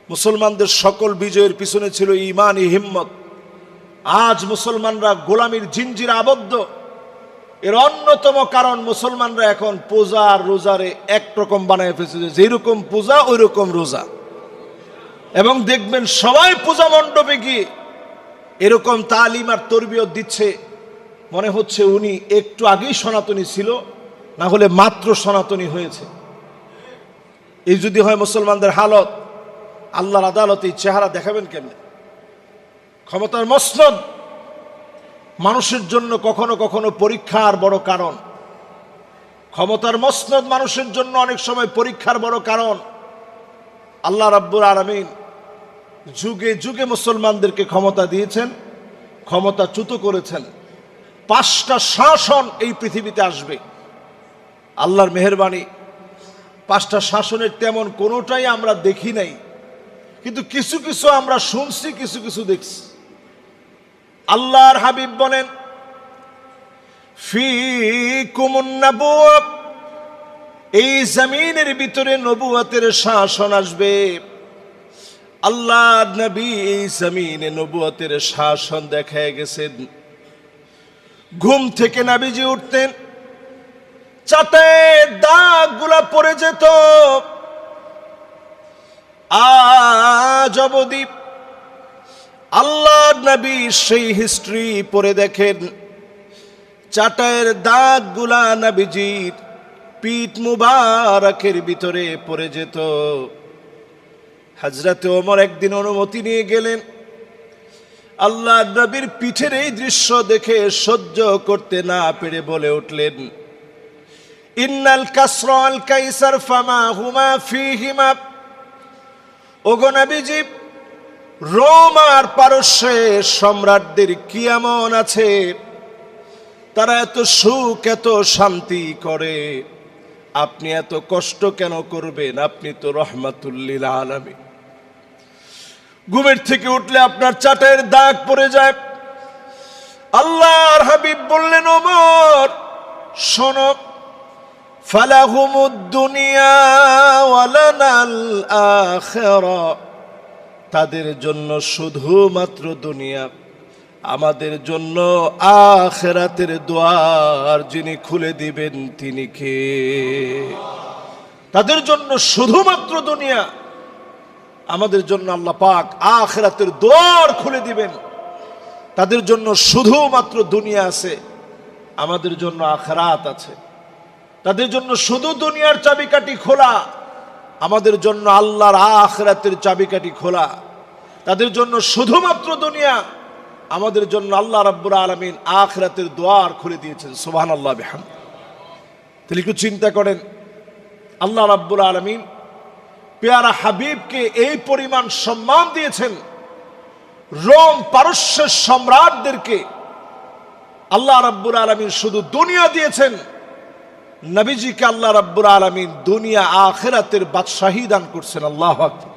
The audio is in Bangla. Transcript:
মুসলমানদের সকল বিজয়ের পিছনে ছিল ঈমানি হিম্মত। আজ মুসলমানরা গোলামির জিঞ্জিরে আবদ্ধ। এর অন্যতম কারণ মুসলমানরা এখন পূজা আর রোজারে একরকম বানায় ফেলছে, যেরকম পূজা ওই রকম রোজা। এবং দেখবেন সবাই পূজা মণ্ডপে গিয়ে এরকম তালিম আর তরবিয়ত দিচ্ছে, মনে হচ্ছে উনি একটু আগেই সনাতনী ছিল, না হলে মাত্র সনাতনী হয়েছে। এই যদি হয় মুসলমানদের হালত, আল্লাহর আদালতে এই চেহারা দেখাবেন কেমনে? ক্ষমতার মসনদ মানুষের জন্য কখনো কখনো পরীক্ষার বড় কারণ। ক্ষমতার মসনদ মানুষের জন্য অনেক সময় পরীক্ষার বড় কারণ। আল্লাহ রাব্বুল আলামিন যুগে যুগে মুসলমানদেরকে ক্ষমতা দিয়েছেন, ক্ষমতাচ্যুত করেছেন। 5টা শাসন এই পৃথিবীতে আসবে। আল্লাহর মেহেরবানি, 5টা শাসনের তেমন কোনোটাই আমরা দেখি নাই, কিন্তু কিছু কিছু আমরা শুনছি, কিছু কিছু দেখছি। আল্লাহর হাবিব বলেন, ফীকুমুন নাবুওয়া, এই জমিনের ভিতরে নবুয়তের শাসন আসবে। আল্লাহর নবী এই জমিনে নবুয়তের শাসন দেখায় গেছেন। ঘুম থেকে নবীজি উঠতেন, চাটের দাগগুলা পড়ে যেত। আজ অবধি আল্লাহর নবী সেই হিস্ট্রি পড়ে দেখেন, চাটের দাগগুলা নবীজির পিঠ মুবারকের ভিতরে পড়ে যেত। হযরতে ওমর একদিন অনুমতি নিয়ে গেলেন। আল্লাহ নবীর পিঠের এই দৃশ্য দেখে সহ্য করতে না পেরে বলে উঠলেন, ইন্নাল কাসরা আল কাইসার ফামা হুমা ফীহিমা। ওগো নবীজি, রোম আর পারস্যের সম্রাটদের কি এমন আছে তারা এত সুখ এত শান্তি করে, আপনি এত কষ্ট কেন করবেন? আপনি তো রহমাতুল লিল আলামিন। ঘুমের থেকে উঠলে আপনার চাটের দাগ পড়ে যায়। আল্লাহর হাবিব বললেন, ওমর শোনো, ফালাহুমুদ দুনিয়া ওয়ালানাল আখিরা, তাদের জন্য শুধুমাত্র দুনিয়া, আমাদের জন্য আখিরাতের দুয়ার যিনি খুলে দিবেন তিনি কে? তাদের জন্য শুধুমাত্র দুনিয়া, আমাদের জন্য আল্লাহ পাক আখিরাতের দুয়ার খুলে দিবেন। তাদের জন্য শুধুমাত্র দুনিয়া আছে, আমাদের জন্য আখিরাত আছে। তাদের জন্য শুধু দুনিয়ার চাবিকাঠি খোলা, আমাদের জন্য আল্লাহর আখিরাতের চাবিকাঠি খোলা। তাদের জন্য শুধুমাত্র দুনিয়া, আমাদের জন্য আল্লাহ রাব্বুল আলামিন আখিরাতের দুয়ার খুলে দিয়েছেন। সুবহানাল্লাহ বিহামদি। তাহলে একটু চিন্তা করেন, আল্লাহ রাব্বুল আলামিন পেয়ারা হাবিবকে এই পরিমাণ সম্মান দিয়েছেন। রোম পারস্যের সম্রাটদেরকে আল্লাহ রাব্বুল আলামিন শুধু দুনিয়া দিয়েছেন, নবীজিকে আল্লাহ রাব্বুল আলামিন দুনিয়া আখিরাতের বাদশাহী দান করছেন। আল্লাহু আকবার।